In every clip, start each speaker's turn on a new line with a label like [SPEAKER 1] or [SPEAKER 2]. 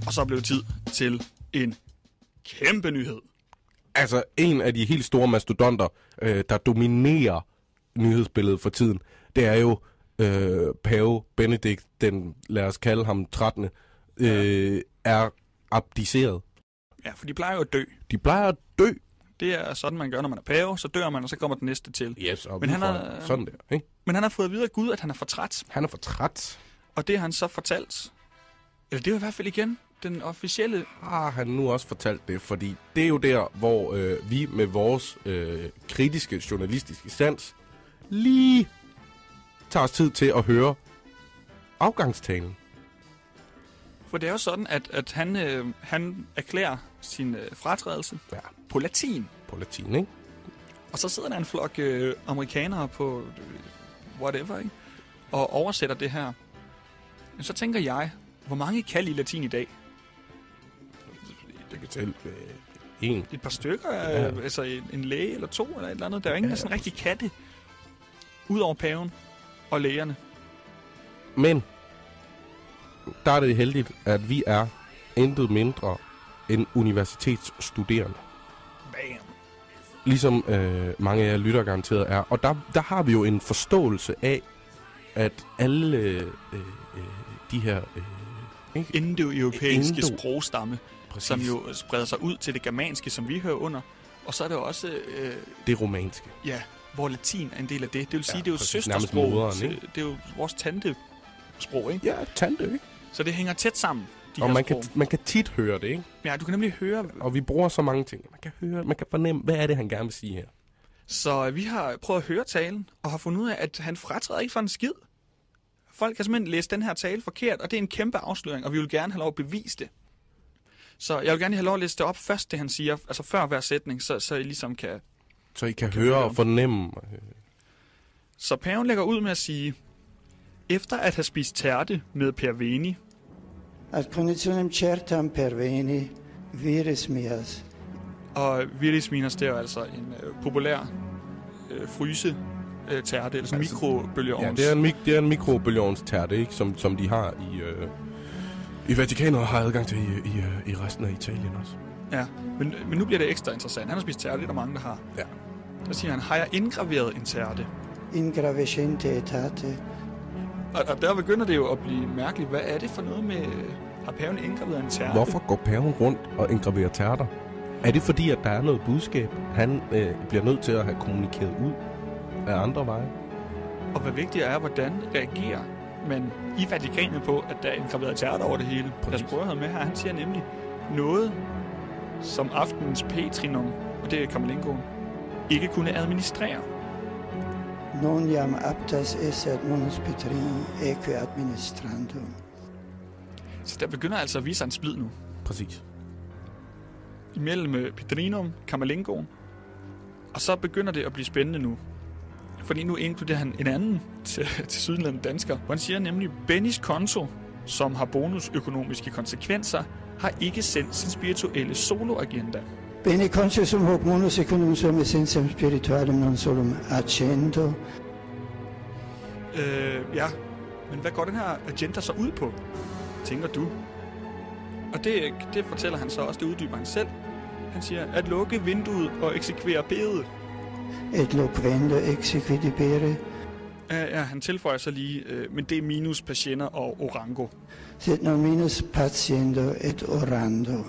[SPEAKER 1] Og så blev det tid til en kæmpe nyhed.
[SPEAKER 2] Altså, en af de helt store mastodonter, der dominerer nyhedsbilledet for tiden, det er jo Pave Benedikt, den, lad os kalde ham 13., er abdiceret.
[SPEAKER 1] Ja, for de plejer jo at dø.
[SPEAKER 2] De plejer at dø.
[SPEAKER 1] Det er sådan, man gør, når man er pave. Så dør man, og så kommer den næste til.
[SPEAKER 2] Yes, og
[SPEAKER 1] men han er,
[SPEAKER 2] sådan der, ikke?
[SPEAKER 1] Men han har fået at vide af Gud, at han er for træt.
[SPEAKER 2] Han er for træt.
[SPEAKER 1] Og det har han så fortalt. Eller det er i hvert fald igen den officielle...
[SPEAKER 2] Har han nu også fortalt det? Fordi det er jo der, hvor vi med vores kritiske journalistiske sans lige tager os tid til at høre afgangstalen.
[SPEAKER 1] For det er jo sådan, at han erklærer sin fratrædelse på latin.
[SPEAKER 2] På latin, ikke?
[SPEAKER 1] Og så sidder der en flok amerikanere på whatever, ikke? Og oversætter det her. Men så tænker jeg, hvor mange kan lide latin i dag?
[SPEAKER 2] Det kan tælle en.
[SPEAKER 1] Et par stykker, altså en læge eller to, eller et eller andet. Der er jo ingen, der sådan rigtig kan det. Udover paven og lægerne.
[SPEAKER 2] Men der er det heldigt, at vi er intet mindre end universitetsstuderende.
[SPEAKER 1] Bam!
[SPEAKER 2] Ligesom mange af jer lytter garanteret er. Og der har vi jo en forståelse af, at alle de her...
[SPEAKER 1] Indo-europæiske sprogstamme, som jo spreder sig ud til det germanske, som vi hører under. Og så er det også...
[SPEAKER 2] det romanske.
[SPEAKER 1] Ja, hvor latin er en del af det. Det vil sige, det er jo søstersprog. Det er jo vores tantesprog, ikke?
[SPEAKER 2] Ja, tante, ikke?
[SPEAKER 1] Så det hænger tæt sammen,
[SPEAKER 2] og man kan tit høre det, ikke?
[SPEAKER 1] Ja, du kan nemlig høre...
[SPEAKER 2] Og vi bruger så mange ting. Man kan fornemme, hvad er det, han gerne vil sige her.
[SPEAKER 1] Så vi har prøvet at høre talen, og har fundet ud af, at han fratræder ikke for en skid. Folk kan simpelthen læse den her tale forkert, og det er en kæmpe afsløring, og vi vil gerne have lov at bevise det. Så jeg vil gerne have lov at læse det op først, det han siger, altså før hver sætning, så I ligesom kan...
[SPEAKER 2] Så I kan høre og fornemme.
[SPEAKER 1] Så paven lægger ud med at sige, efter at have spist tærte med Perveni,
[SPEAKER 3] Ad conditionem certam Perveni viris mias.
[SPEAKER 1] Og viris minas, det er jo altså en populær fryse tærte, eller sådan mikrobølgeovns.
[SPEAKER 2] Ja, det er en mikrobølgeovns tærte, ikke? Som de har i Vatikanet og har adgang til i resten af Italien også.
[SPEAKER 1] Ja, men nu bliver det ekstra interessant. Han har spist tærte, det er der mange, der har.
[SPEAKER 2] Ja.
[SPEAKER 1] Der siger han, har jeg indgraveret en tærte?
[SPEAKER 3] Ingravescente etate.
[SPEAKER 1] Og der begynder det jo at blive mærkeligt. Hvad er det for noget med... Har paven indgraveret en tærte?
[SPEAKER 2] Hvorfor går paven rundt og indgraverer tærter? Er det fordi, at der er noget budskab, han bliver nødt til at have kommunikeret ud af andre veje?
[SPEAKER 1] Og hvad vigtigt er, hvordan reagerer man i Vatikanet på, at der er indgraveret tærter over det hele? Lad os prøve at have med her. Han siger nemlig noget, som aftenens Petrinum, og det er Camerlengoen, ikke kunne administrere.
[SPEAKER 3] Non jam aptas esset munus Petrinum eque administrandum.
[SPEAKER 1] Så der begynder altså at vise sig en splid nu.
[SPEAKER 2] Præcis.
[SPEAKER 1] Imellem Petrinum, Camerlengoen. Og så begynder det at blive spændende nu. Fordi nu inkluderer han en anden til sydenlandet dansker. Hvor han siger nemlig, Bennys konto, som har bonusøkonomiske konsekvenser, har ikke sendt sin spirituelle soloagenda.
[SPEAKER 3] Bene concio sum hoc munus economicum essentiam spiritualem non solum accendo.
[SPEAKER 1] Ja, men hvad går den her agenda så ud på, tænker du? Og det fortæller han så også, det uddyber han selv. Han siger, at lukke vinduet og eksekvere bedet.
[SPEAKER 3] Et loquendo exequidibere.
[SPEAKER 1] Ja, han tilføjer så lige, men det er minus patienter og orango.
[SPEAKER 3] Sed non minus patiendo et orando.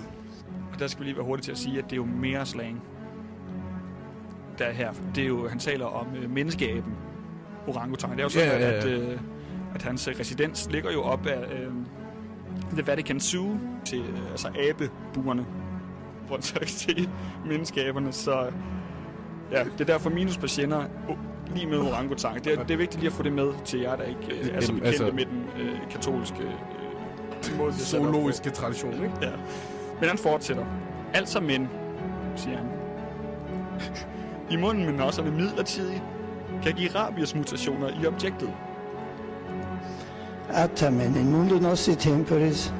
[SPEAKER 1] Og der skal vi lige være hurtigt til at sige, at det er jo mere slang. Der er her. Det er jo, han taler om menneskeaben, orangutang. Det er jo sådan, at hans residens ligger jo op af The Vatican Zoo til altså abebuerne, hvor han så ikke til menneskeaberne. Så ja, det er derfor minus patienter lige med orangutang. Det er vigtigt lige at få det med til jer, der ikke er så bekendte med den katolske måde.
[SPEAKER 2] Zoologiske tradition, ikke?
[SPEAKER 1] Ja. Men han fortsætter. Altså men, siger han. I munden, men også med midlertidigt, kan give rabiesmutationer i objektet.
[SPEAKER 3] Attamen in mundo nostri temporis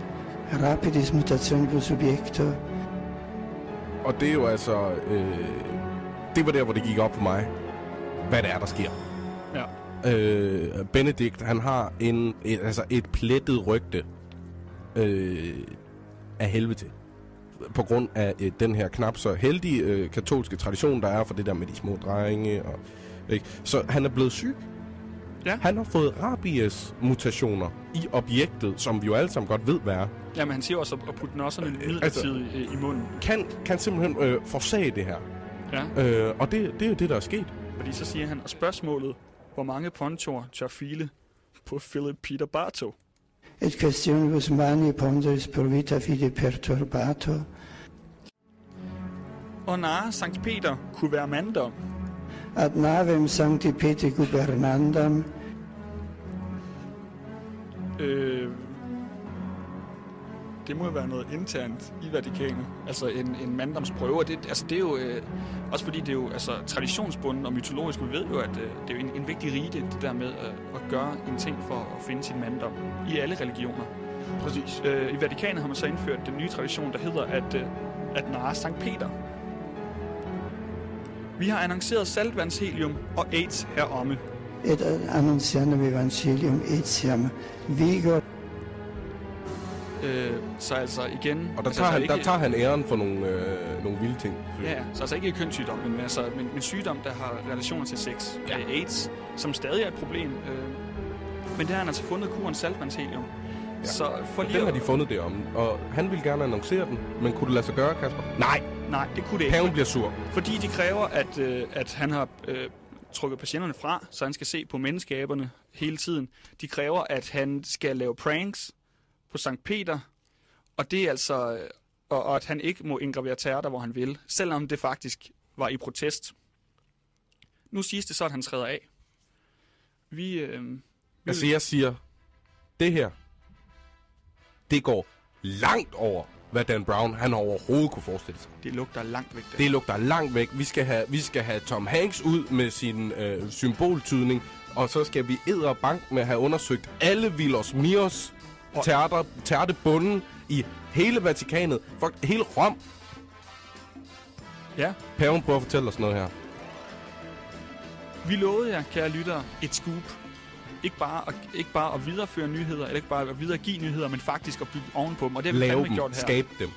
[SPEAKER 3] rapidis mutationibus subjecto.
[SPEAKER 2] Og det er jo altså... det var der, hvor det gik op for mig. Hvad det er, der sker.
[SPEAKER 1] Ja.
[SPEAKER 2] Benedikt, han har et plettet rygte af helvede til. På grund af den her knap så heldige katolske tradition, der er for det der med de små drenge. Og, ikke? Så han er blevet syg.
[SPEAKER 1] Ja.
[SPEAKER 2] Han har fået rabies-mutationer i objektet, som vi jo alle sammen godt ved, hvad er.
[SPEAKER 1] Jamen, han siger også at putte den også midlertidigt i munden.
[SPEAKER 2] Kan simpelthen forsage det her.
[SPEAKER 1] Ja.
[SPEAKER 2] Og det er jo det, der er sket.
[SPEAKER 1] Fordi så siger han, og spørgsmålet, hvor mange ponchoer tør file på Philip Peter Bartow?
[SPEAKER 3] Et questionibus mani ponderis pro vita fide perturbato.
[SPEAKER 1] Og narre Sankt Peter kunne være mandom.
[SPEAKER 3] Ad navem sancti Petri gubernandam.
[SPEAKER 1] Det må jo være noget internt i Vatikanet. Altså en manddomsprøve. Det er jo også fordi det er jo traditionsbundet og mytologisk. Vi ved jo, at det er jo en vigtig rite, det der med at gøre en ting for at finde sin manddom i alle religioner.
[SPEAKER 2] Præcis.
[SPEAKER 1] I Vatikanet har man så indført den nye tradition, der hedder at narre Sankt Peter. Vi har annonceret saltvandshelium og AIDS heromme.
[SPEAKER 3] Et annonciandum evangelium etiam vigor.
[SPEAKER 1] Så altså igen...
[SPEAKER 2] Og der tager han æren for nogle vilde ting.
[SPEAKER 1] Ja, så altså ikke kønssygdom, men sygdom, der har relationer til sex. Ja. AIDS, som stadig er et problem. Men der har han altså fundet kuren saltvandshelium.
[SPEAKER 2] Ja.
[SPEAKER 1] Så for
[SPEAKER 2] den har de fundet det om. Og han ville gerne annoncere den, men kunne det lade sig gøre, Kasper?
[SPEAKER 1] Nej, det kunne det ikke.
[SPEAKER 2] Paven bliver sur.
[SPEAKER 1] Fordi de kræver, at han har trukket patienterne fra, så han skal se på menneskeaberne hele tiden. De kræver, at han skal lave pranks på Sankt Peter, og det er altså, og at han ikke må indgravere tærter, hvor han vil, selvom det faktisk var i protest. Nu siges det så, at han træder af.
[SPEAKER 2] Jeg siger, det her, det går langt over, hvad Dan Brown han overhovedet kunne forestille sig.
[SPEAKER 1] Det lugter langt væk.
[SPEAKER 2] Det lugter langt væk. Vi skal have Tom Hanks ud med sin symboltydning, og så skal vi edderbank med at have undersøgt alle Vilos Mios tærtebunden i hele Vatikanet. Fuck, hele Rom.
[SPEAKER 1] Ja.
[SPEAKER 2] Paven prøver at fortælle os noget her.
[SPEAKER 1] Vi lovede jer, kære lyttere, et scoop. Ikke bare at videreføre nyheder, eller ikke bare at videregive nyheder, men faktisk at bygge ovenpå dem. Og det har vi fandme gjort her.
[SPEAKER 2] Skabe dem.